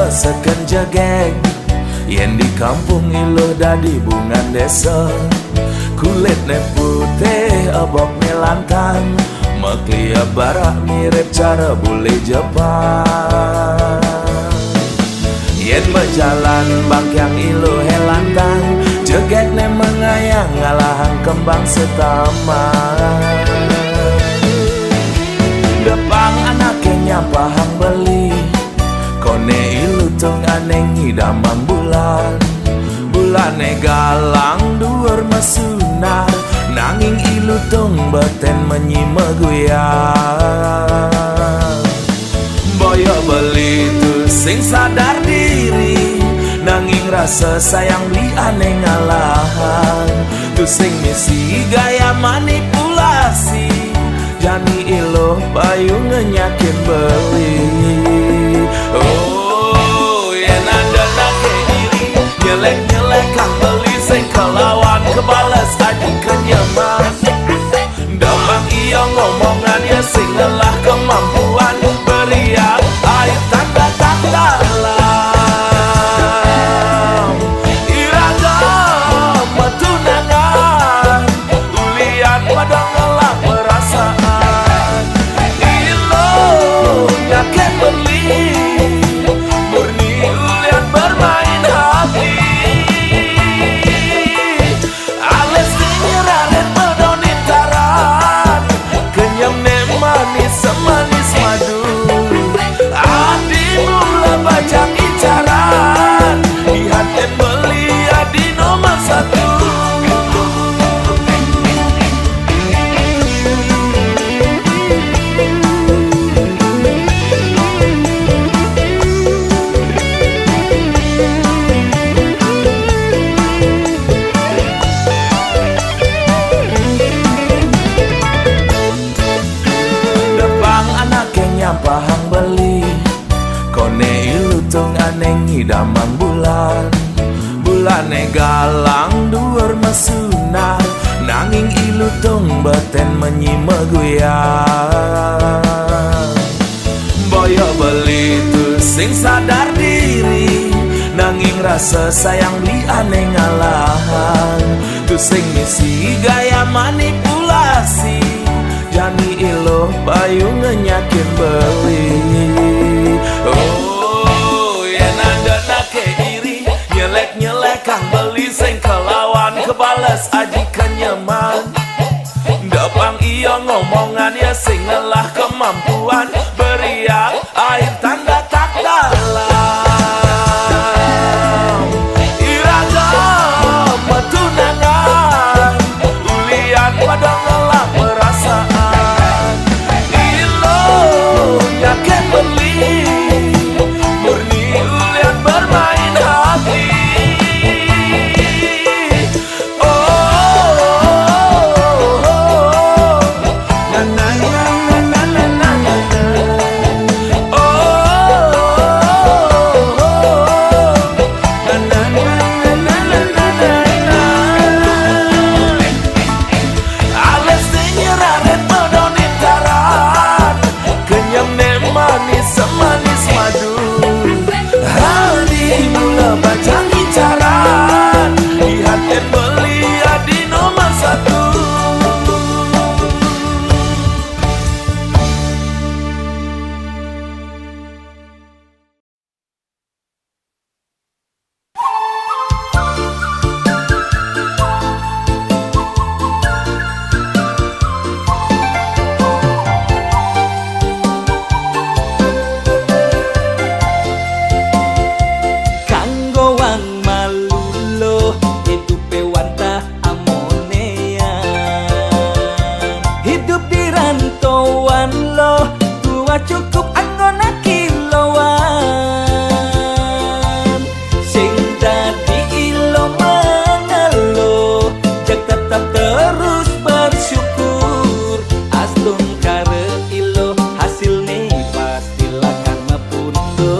seken jegeng yen di kampung ilo dadi bungan desa. Kulitnya putih abok melantang, meklia barak mirip cara bule Jepang. Yen berjalan bangkyang ilo helantang, jegeknya mengayang ngalahang kembang setaman. Depang anaknya pahang beli, kone ilu tung aneng hidamang bulan. Bulane galang dhuwur mesunar, nanging ilu tung beten menyimeguyang. Boyo beli tu sing sadar diri, nanging rasa sayang beli aneh ngalahan. Tu sing misi gaya manipulasi, jani ilo payu ngenyakin beli. Oh, yen ada nake iri, nyelek-nyelek kang beli sing kelawan kebales adik kenyaman. Damang iya ngomongan ya sing lelah kemampuan, beriak air tanda-tanda alam. Iragam tunangan, ulian pada ngelak perasaan. Ilo nyaken beli, murni ulian bermain hati. Ales nyeraret medonin taran, kenyam ne manis semanis madu. Adi mula bajang incaran, dihaten beli adi nomor satu. Pahang beli, kone ilu tung aneng hidamang bulan. Bulane galang dhuwur mesunar, nanging ilu tung beten menyimeguyang. Boyo beli tu sing sadar diri, nanging rasa sayang beli aneh ngalahan. Tu sing misi gaya manipulasi, jani ilo payu ngenyakin beli. Oh, yen ada nake iri, nyelek-nyelek kang beli sing kelawan kebales aji kenyaman. Dapang iyo ngomongan ya sing lelah kemampuan, beriak air tanda tak dalam. Iragam tunangan, ulian pada ngelak perasaan. Nyaken beli, murni ulian bermain hati. Oh, na na na na na na na na. Oh, na na na na na na na na. Ales nyeraret medonin taran, kenyam ne manis semanis madu. Hari mula bacang incaran, dihaten beli adi nomor satu. Cukup anggona kiloan, sing dadi ilo mengelo, jak tetap terus bersyukur. Astun kare ilo hasilnya pastilah karma pundo.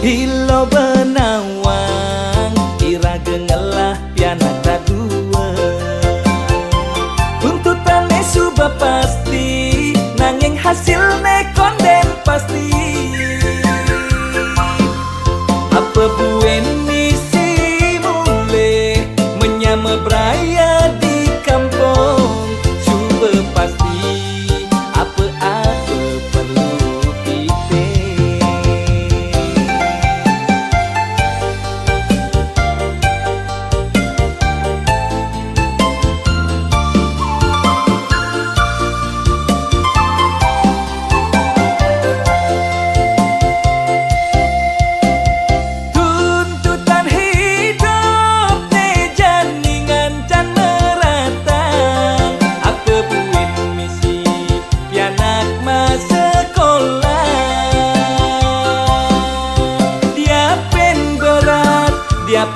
Ilo benawang ira gengelah piana kadua, tuntutannya sudah pasti, nanging hasilnya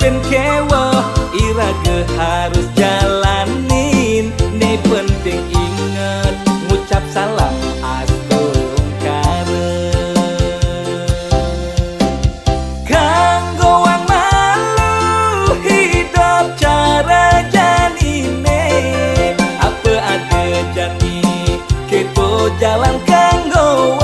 Diapin kewo Irage harus jalanin. Nih penting inget ngucap salam astungkare. Kanggo wong malu hidup cara janine. Apa ada jani kepo jalan kanggo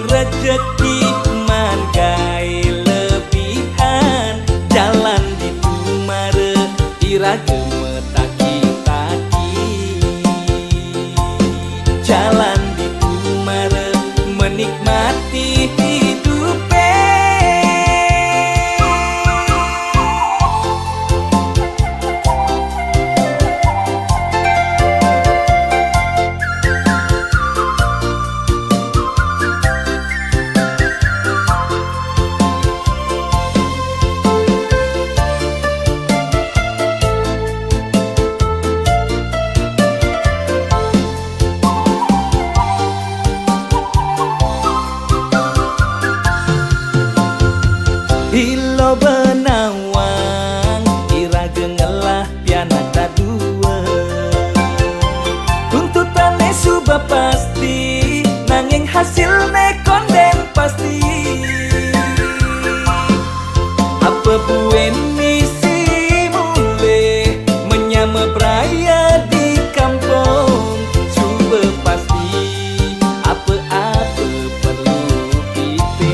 rezeki man gai lebihan. Jalan di tumare irage metaki-taki. Jalan di tumare menikmati hidupe. Ilo benawang irage ngelah piana dua. Tuntutannya sudah pasti nanging hasilnya konden pasti. Apa buen misi mulai menyama beraya di kampung. Coba pasti apa-apa perlu kita.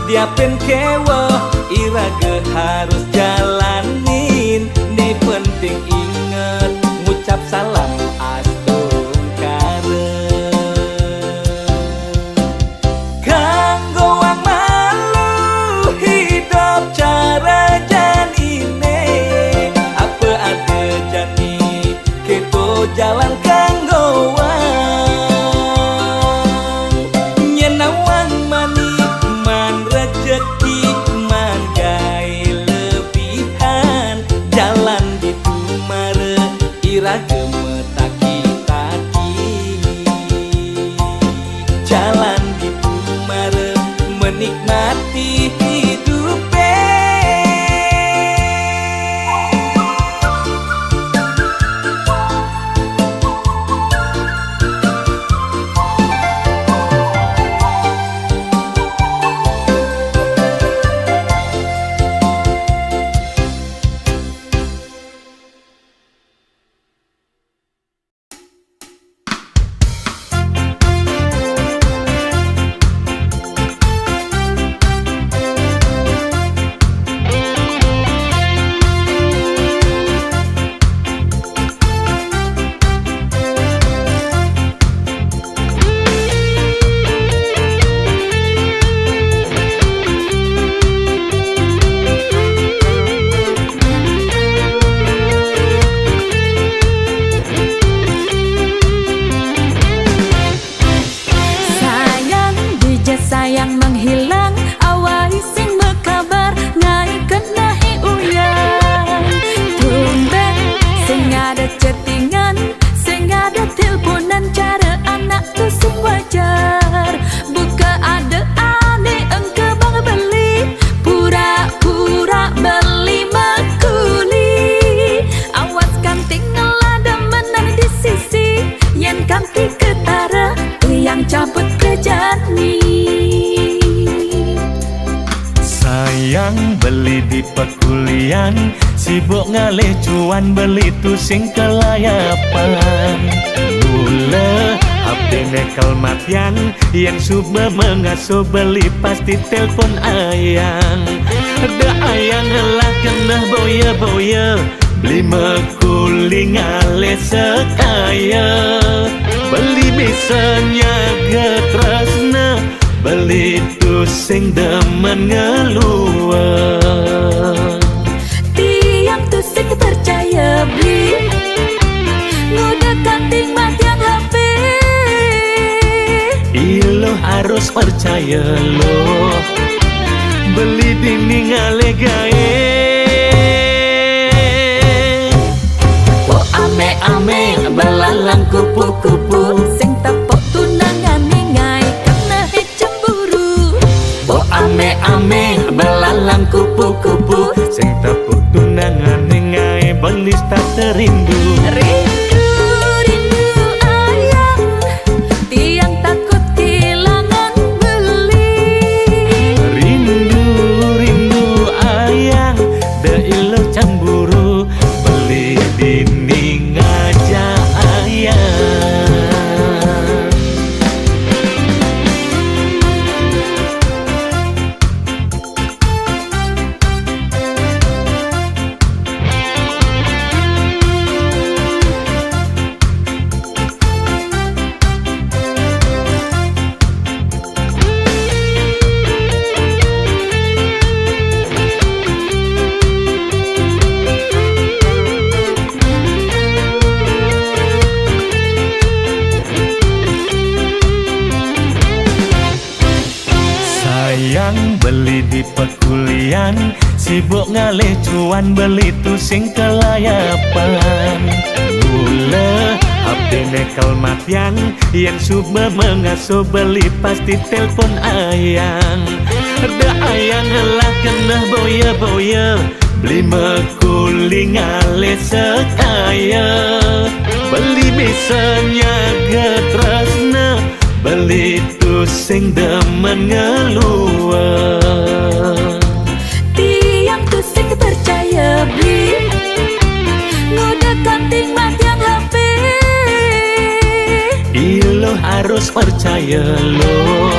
Diapin kewo irage harus jalanin. Nih penting inget ngucap salam astungkare. Kanggo wong malu hidup cara janine. Apa ada jani keto jalan kanggo rezeki man gai lebihan. Jalan di tumare irage metaki-taki. Jalan di tumare menikmati hidupe. Sayang beli di pekulian, sibuk ngalih cuan beli tu sing kelayapan. Mula HP nekel matian, yang suba mengasuh beli pasti telpon ayang. Ada ayang lah kena boya-boya, beli mekuli ngalih sekaya. Beli misalnya getresna, beli tu sing demen ngeluar. Tiang tu sing percaya beli ngudah kanting matian HP. Ilo harus percaya lo, beli dinding alegae. Oh ame-ame belalang kupu-kupu sing tepok tunangan ningai karena cemburu. Oh ame-ame belalang kupu-kupu sing tepuk tunangan ningai belis tak terindu. Rindu, rindu ayang, tiang takut kehilangan beli. Rindu, rindu ayang, de ilo cemburu, beli dinding aja ayang. Sayang beli di pekulian, sibuk ngalih cuan beli tu sing kelayapan. Mula HP nekel matian, yang suba mengasuh beli pasti telpon ayang. Ada ayang lah kena boya-boya, beli mekuli ngalih sekaya. Beli misalnya getresna, beli tu sing demen ngeluar. Tiang tu sing percaya beli ngudah kanting matian HP. Ilo harus percaya lo,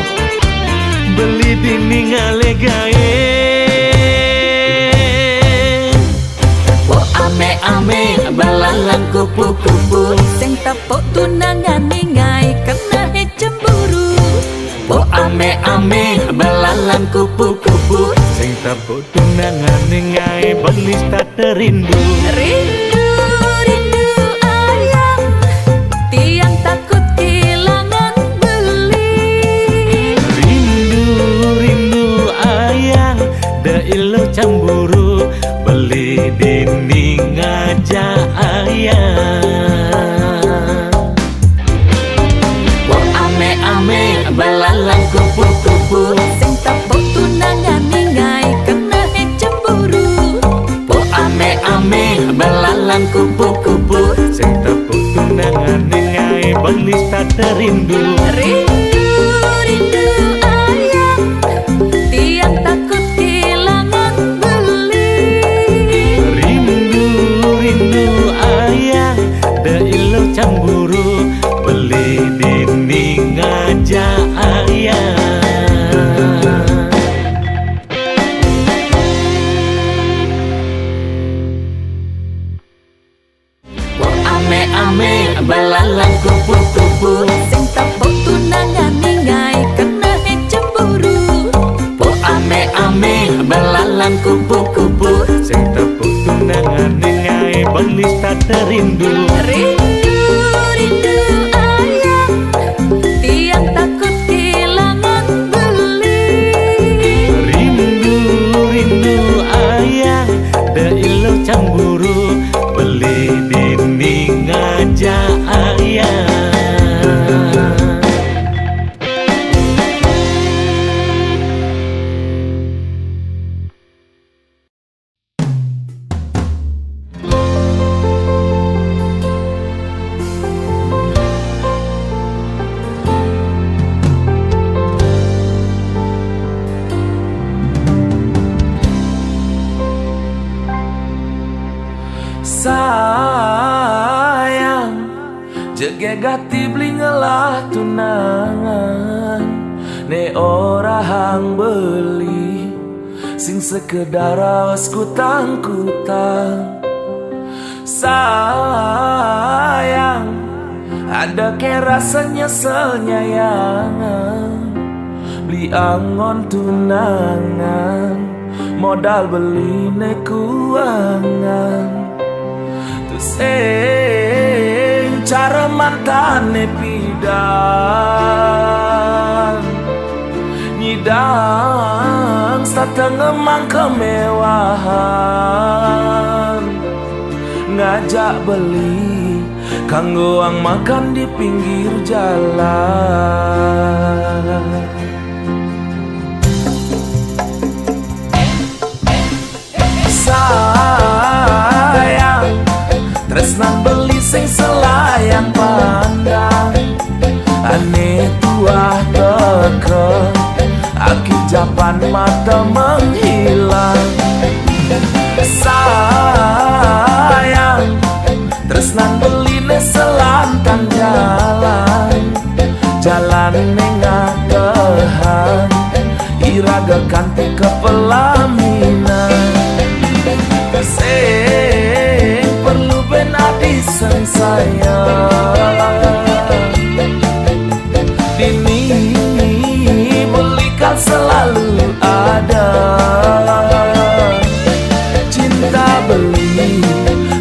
beli dinding alegae. Oh ame-ame belalang kupu-kupu sing tepok tunangan ningai karena cemburu. Oh ame-ame belalang kupu-kupu sing tepuk tunangan ningai belis tak terindu. Rindu, rindu ayang, tiang takut kehilangan beli. Rindu, rindu ayang, de ilo cemburu, beli dinding aja ayang. Oh ame-ame belalang kupu-kupu sing tepok tunangan ningai karena cemburu. Oh ame-ame belalang kupu-kupu sing tepuk tunangan ningai belis tak terindu. Rindu, rindu ayang, tiang takut kehilangan beli. Rindu, rindu ayang, de ilo cemburu, beli dinding aja ayang. Oh ame-ame belalang kupu-kupu sing tepok tunangan ningai karena cemburu. Oh ame-ame belalang kupu-kupu sing tepuk tunangan ningai belis tak terindu. Rindu, rindu ayang, tiang takut kehilangan beli. Rindu, rindu ayang, de ilo cemburu, beli dinding aja ayang. Sayang, jege gati blingelah tunangan, ne ora hang beli, sing sekedar awas kutang-kutang. Sayang, Ada ke rasa nyeselnya yang beli angon tunangan, modal beli ne kuangan. Terus cara mantan ne pidan nyidang sateng emang kemewahan, ngajak beli kanggo ang makan di pinggir jalan. Sayang tresnan beli sing selayang pandang, aneh tuah teke akhir japan mata menghilang. Sayang tresnan beli ne selantang jalan, jalan nengakehan iraga kanti ke pelaminan. Sing perlu ben adi sang sayang dini belikan selalu ada. Cinta beli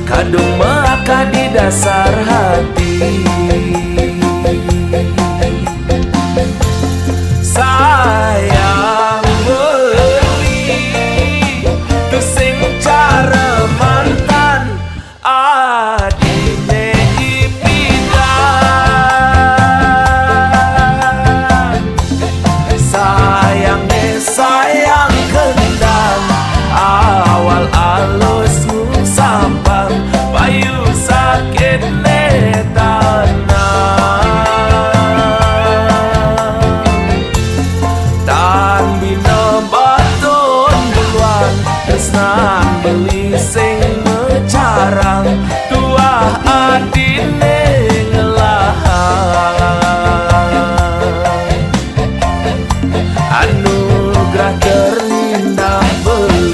kadung maka di dasar hati. Sayang beli tu sing cara mantan adine ipidan. Sayang kendang awal alus sampang payu sakit netanang. Tan bina baton duluan tresnan beli sing mecarang, tuah adine ngelahan. Anugerah terindah beli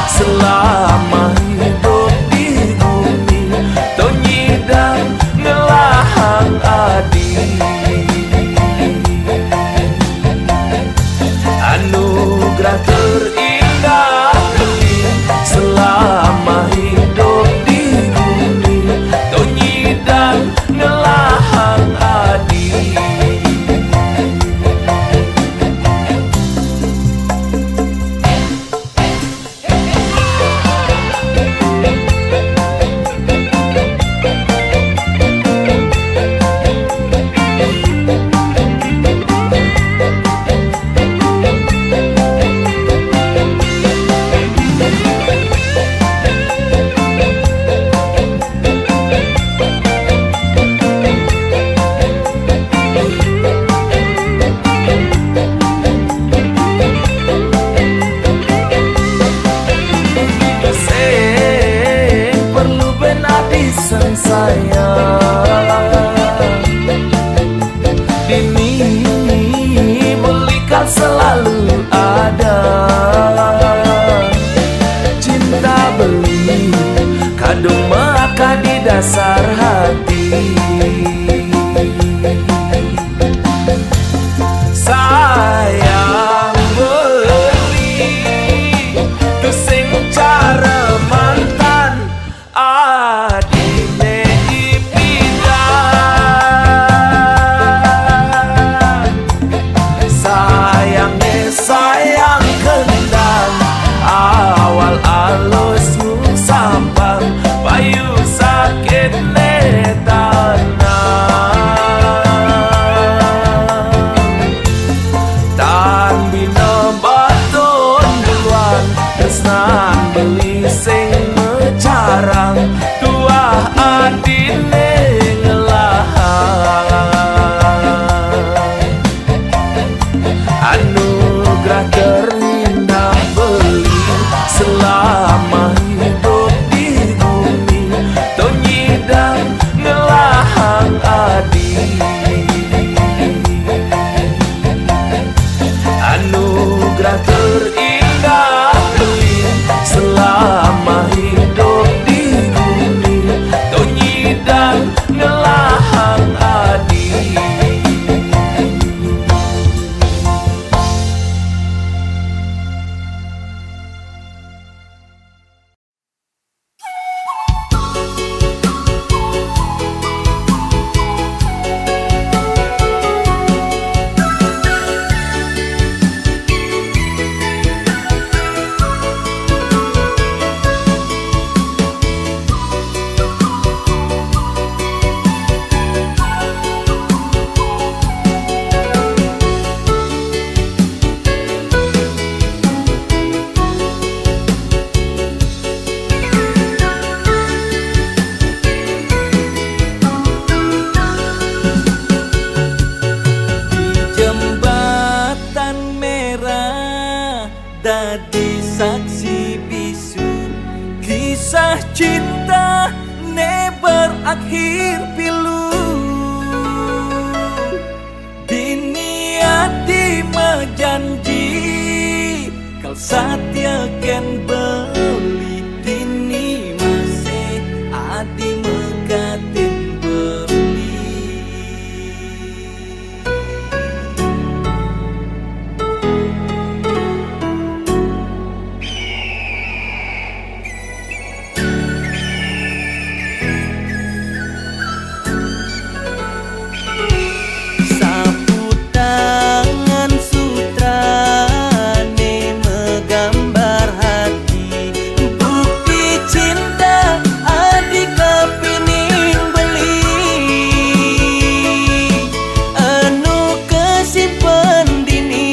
selama hidup di bumi, tonyidang ngelahang adi. Anugerah terindah beli selama hidup di bumi, tonyidang ngelahang adi. Sang sayang dini belikan selalu ada. Cinta beli kadung maka di dasar hati. Sayang beli tu sing cara mantan adine ipidan. Sayang kendang awal alus sampang payu sakit netanang. Tan bina baton duluan tresnan beli sing mecarang, tuah adine ngelahan. Anugerah terindah beli selama hidup di bumi, tonyidang ngelahang adi. Anugerah terindah beli selama hidup di bumi, tonyidang ngelahang adi. dadi saksi bisu kisah cinta ne berakhir pilu. Dini hati menjanji kal satya ken beli. Dini masih adi megatin beli. Sapu tangan sutra ne menggambar hati bukti cinta adik kepining beli anu kesimpen dini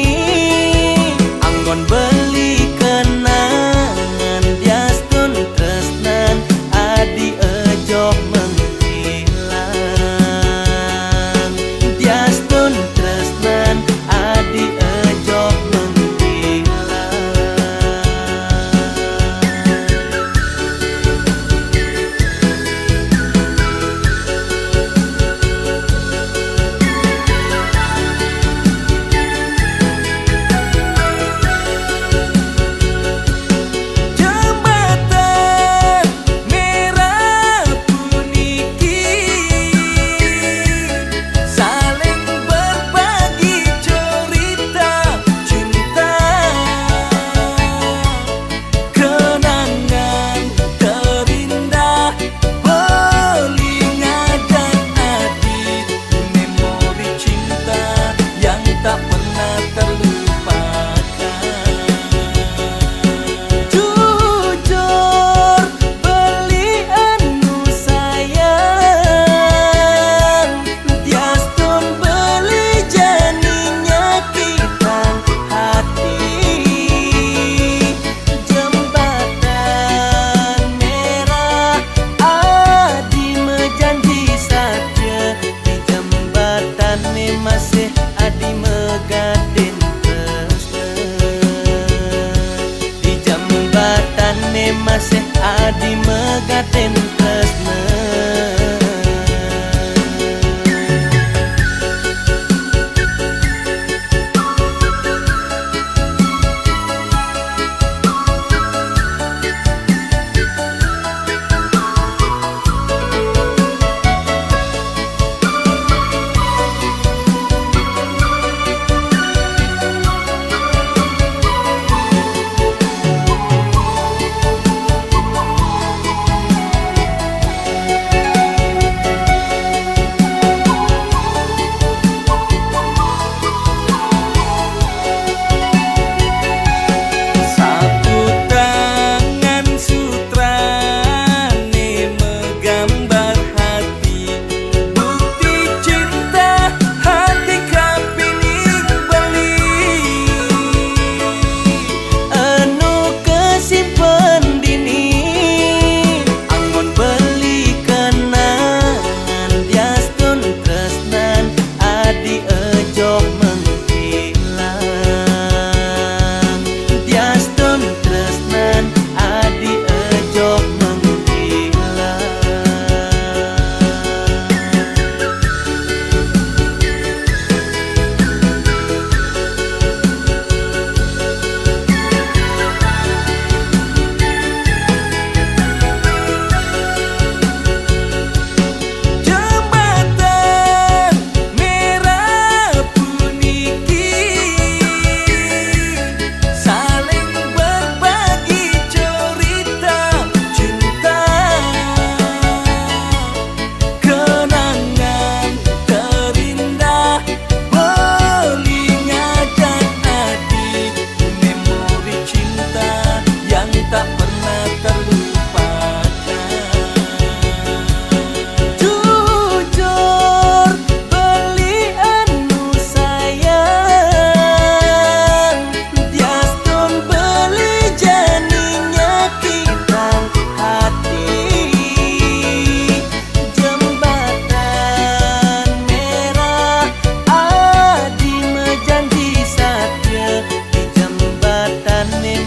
anggon beli kenangan diastun tresnan adi ejok menghilang diastun tresnan adi ejok menghilang. Jembatan merah puniki saling berbagi cerita cinta kenangan terindah pelingadan adit memori cinta yang tak pernah terlupakan. Jujur beli anu sayang diastun beli janinya kita hati jembatan merah adi menjanji saja di jembatan ni masih adi megatin tresna di jembatan ni masih adi megatin tresna.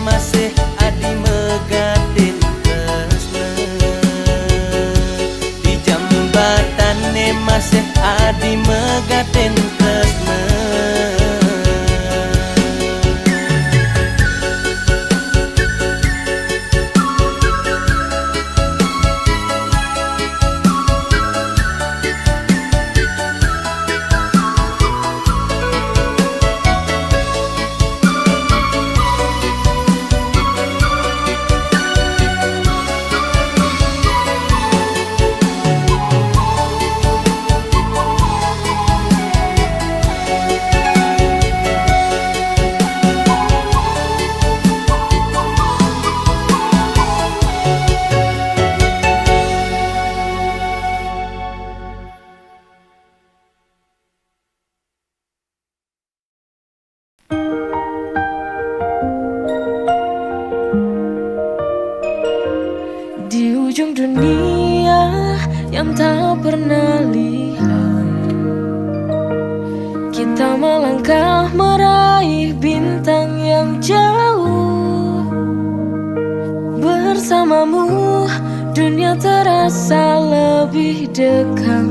masih adi megatin tresna. Di jambatane masih adi megatin tresna. Di ujung dunia yang tak pernah lihat, kita melangkah meraih bintang yang jauh. Bersamamu dunia terasa lebih dekat,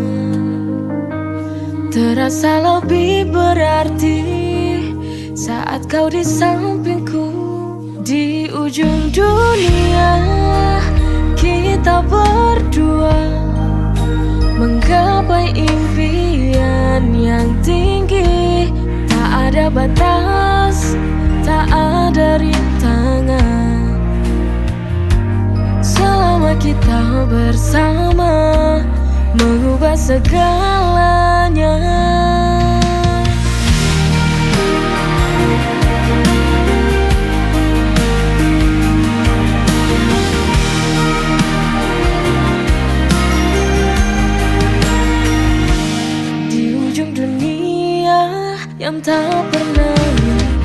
terasa lebih berarti saat kau di sampingku. Di ujung dunia kita berdua menggapai impian yang tinggi. Tak ada batas, tak ada rintangan. Selama kita bersama mengubah segalanya. Yang tak pernah lihat,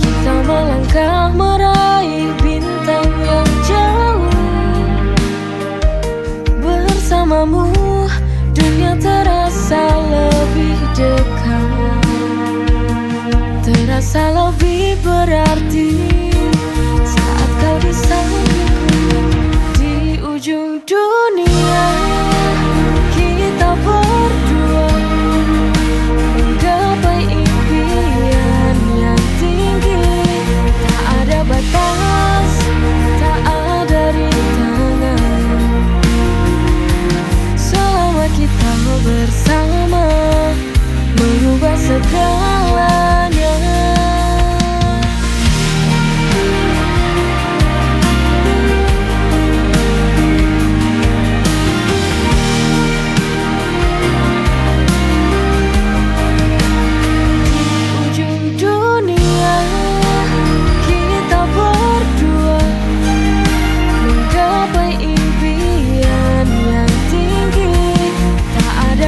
kita melangkah meraih bintang yang jauh. Bersamamu dunia terasa lebih dekat, terasa lebih berarti saat kau di sampingku. Di ujung dunia kita berdua menggapai impian yang tinggi. Tak ada batas, tak ada rintangan. Selama kita bersama mengubah segalanya.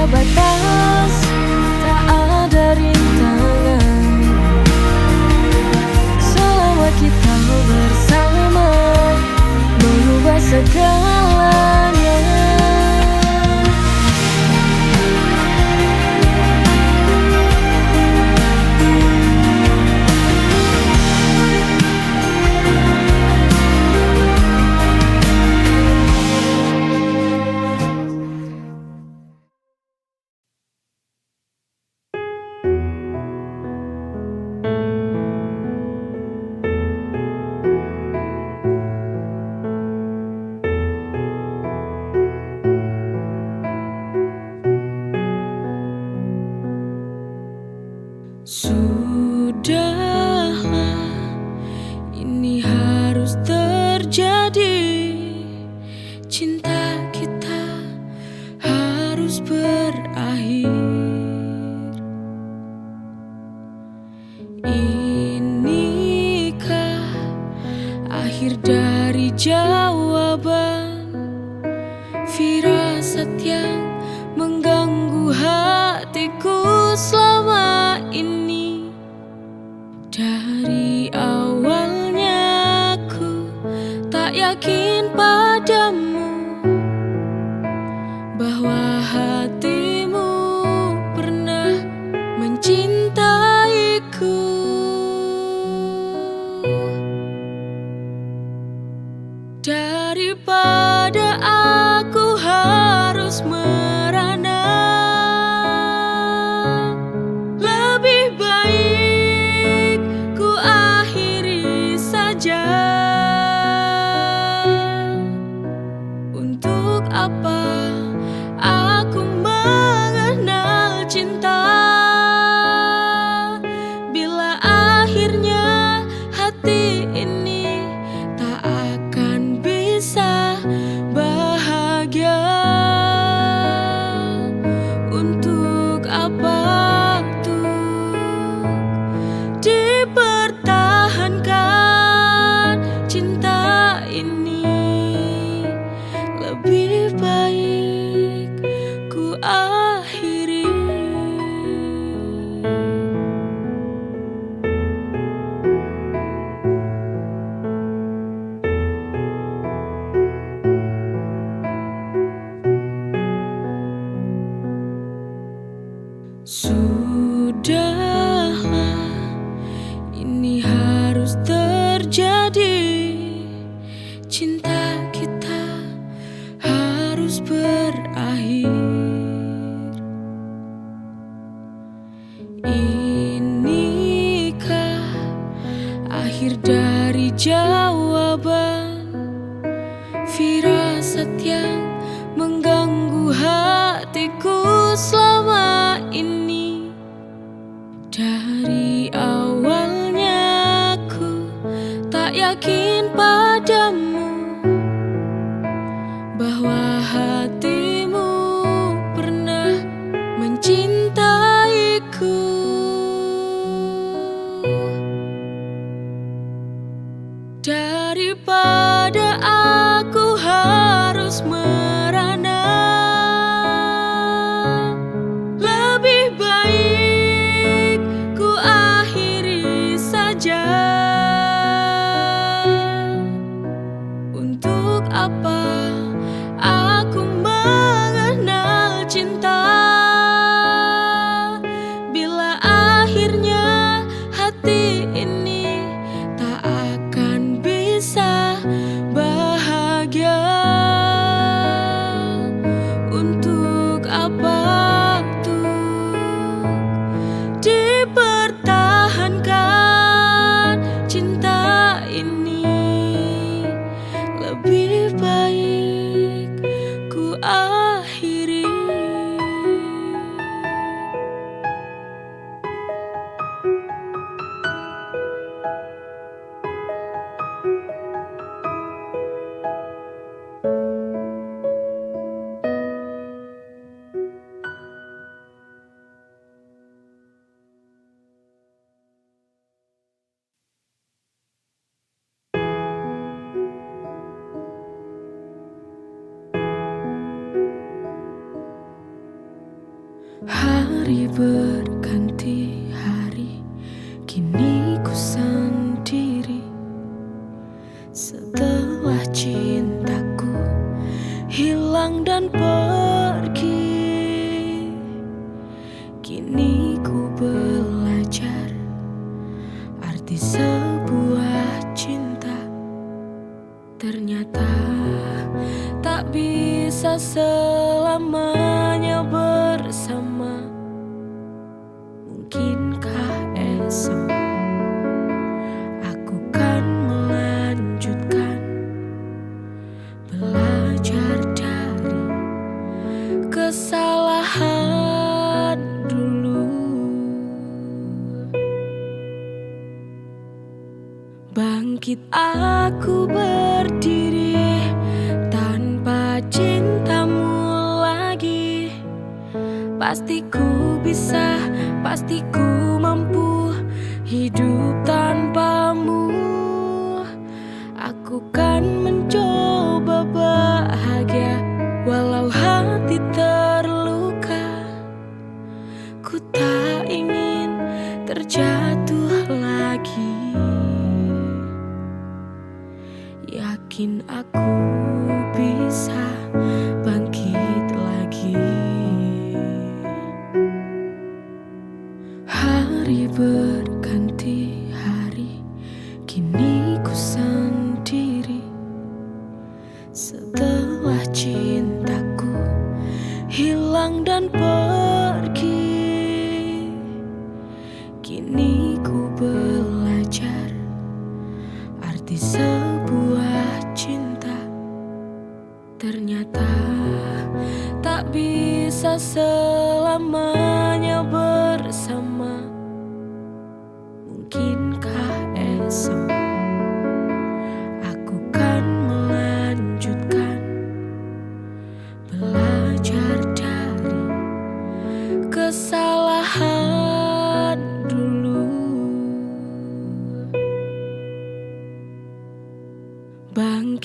Batas, tak ada rintangan. Selama kita bersama mengubah segalanya. Sudahlah, ini harus terjadi. Cinta kita harus berakhir. Inikah akhir dari jawaban firasat yang mengganggu hatiku selama ini? Dari awalnya aku tak yakin padamu bahwa hatimu pernah mencintaiku. ini tak akan bisa bahagia. Untuk apa tuh dipertahankan cinta ini? Lebih baik ku akhiri. Sudahlah, ini harus terjadi. Cinta kita harus berakhir. Inikah akhir dari jawaban firasat yang mengganggu hatiku selama ini? Dari awalnya aku tak yakin padamu bahwa hatimu pernah mencintaiku. Daripada aku harus merana, lebih baik ku akhiri saja. Untuk apa aku mengenal cinta bila akhirnya hati ini tak akan bisa bahagia? Untuk apa tuh dipertahankan cinta ini? Lebih baik ku akhiri. Hari berganti hari, kini ku sendiri. Setelah cintaku hilang dan pergi, kini ku belajar arti sebuah cinta. Ternyata tak bisa selamanya bersama. Mungkinkah esok aku kan melanjutkan belajar dari kesalahan dulu. Bangkit aku berdiri tanpa cintamu lagi. Pasti ku bisa, pasti ku mampu hidup tanpamu. Aku kan mencoba bahagia walau hati terluka. Ku tak ingin terjatuh lagi. Yakin aku bisa bangkit lagi. Hari berganti hari, kini ku sendiri. Setelah cintaku hilang dan pergi, kini ku belajar arti sebuah cinta. Ternyata tak bisa selamanya bersama. Mungkinkah esok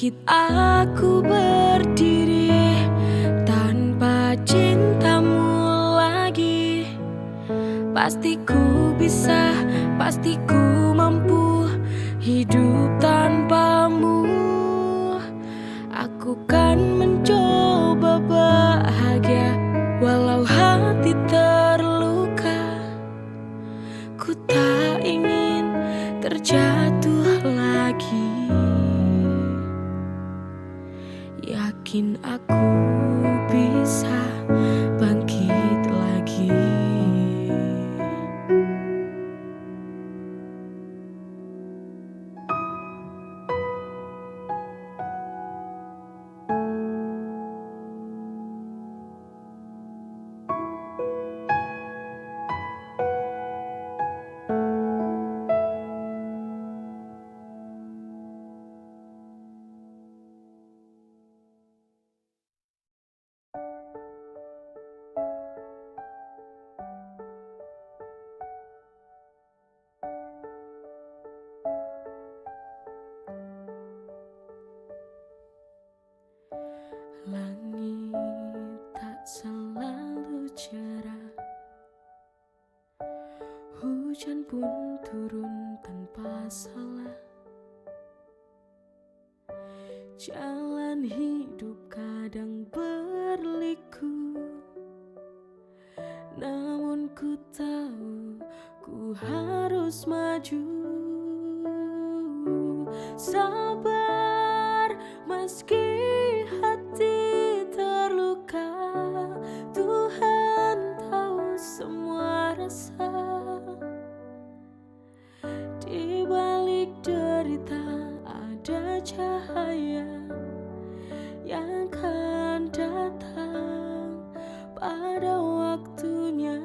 Sakit aku berdiri tanpa cintamu lagi. Pasti ku bisa, pasti ku mampu hidup tanpamu. Aku kan mencoba bahagia walau hati terluka. Ku tak ingin terjatuh lagi. Yakin aku bisa bangkit lagi. Langit tak selalu cerah, hujan pun turun tanpa salah. Jalan hidup kadang berliku, namun ku tahu ku harus maju. Sabar meski hati terluka, Tuhan tahu semua rasa. Di balik derita ada cahaya yang akan datang pada waktunya.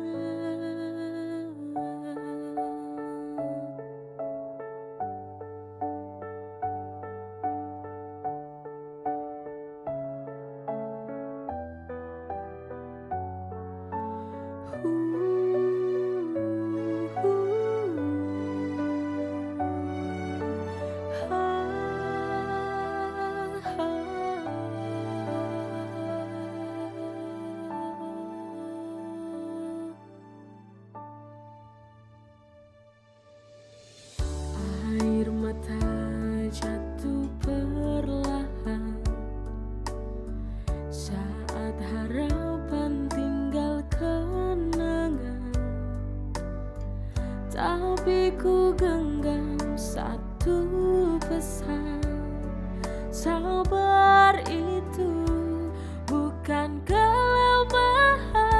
Air mata jatuh perlahan saat harapan tinggal kenangan. Tapi ku genggam satu pesan, sabar itu bukan kelemahan.